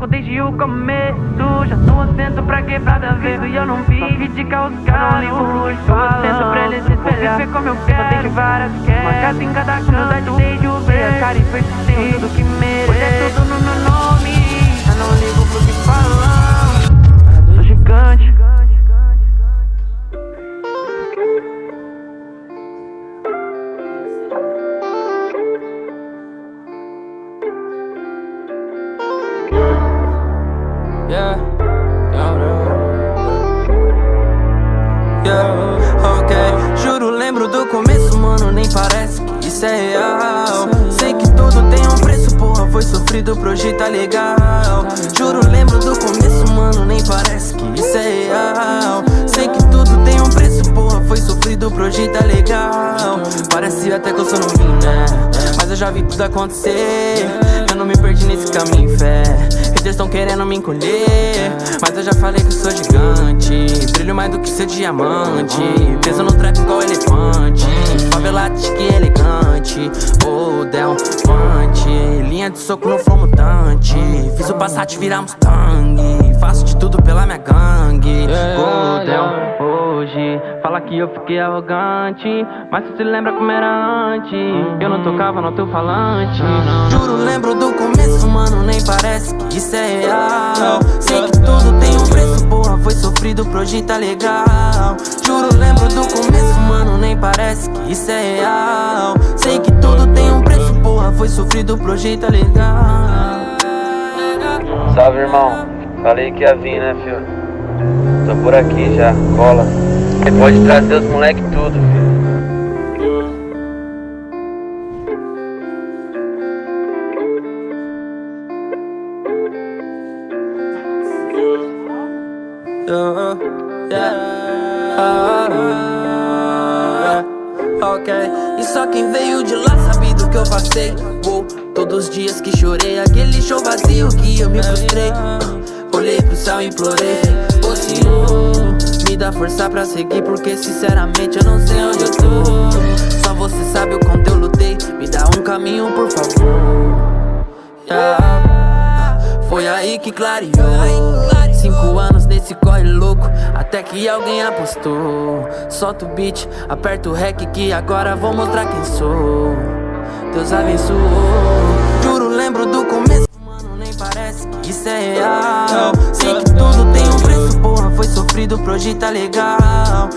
foco desde o começo. Já tô atento pra quebrada ver. E eu não vi criticar os caras. Eu não ligo pro que falam. Tô atento pra eles se espelhar. Viver como eu quero. Só tenho várias quer. Uma casa em cada canto. Desde o ver a cara e persistir. Tudo que mereço. Hoje é tudo no meu nome. Eu não ligo pro que falam. Sou gigante. Yeah, ok. Juro, lembro do começo, mano, nem parece que isso é real. Sei que tudo tem um preço, porra, foi sofrido pro hoje tá legal. Juro, lembro do começo, mano, nem parece que isso é real. Sei que tudo tem um preço, porra, foi sofrido pro hoje tá legal. Parece até que eu sou novinho, né? Mas eu já vi tudo acontecer. Eu não me perdi nesse caminho, fé. Haters tão querendo me encolher, mas eu já falei que eu sou gigante. Brilho mais do que seu diamante. Peso no trap igual elefante. Favelate que elegante. Oh, Del Pante. Linha de soco no flow mutante. Fiz o Passat virar Mustang. Faço de tudo pela minha gangue. Oh, Del, hoje fala que eu fiquei arrogante, mas tu se lembra como era antes. Eu não tocava no alto-falante. Juro, lembro do começo, mano, nem parece que isso é real. Sei que tudo tem um preço, porra, foi sofrido pro hoje tá legal. Juro, lembro do começo, mano, nem parece que isso é real. Sei que tudo tem um preço, porra, foi sofrido pro hoje tá legal. Salve, irmão. Falei que ia vir, né, filho? Tô por aqui já, cola. Você pode trazer os moleque tudo, filho. Ok, e só quem veio de lá sabe do que eu passei. Todos os dias que chorei, aquele show vazio que eu me frustrei. Olhei pro céu e implorei, ô Senhor, me dá força pra seguir, porque sinceramente eu não sei onde eu tô. Só você sabe o quanto eu lutei, me dá um caminho por favor. Foi aí que clareou. 5 anos nesse corre louco, até que alguém apostou. Solta o beat, aperta o rec que agora vou mostrar quem sou. Deus abençoou. Juro, lembro do começo, mano, nem parece que isso é real. Sei que tudo tem um preço, porra, foi sofrido pro hoje tá legal.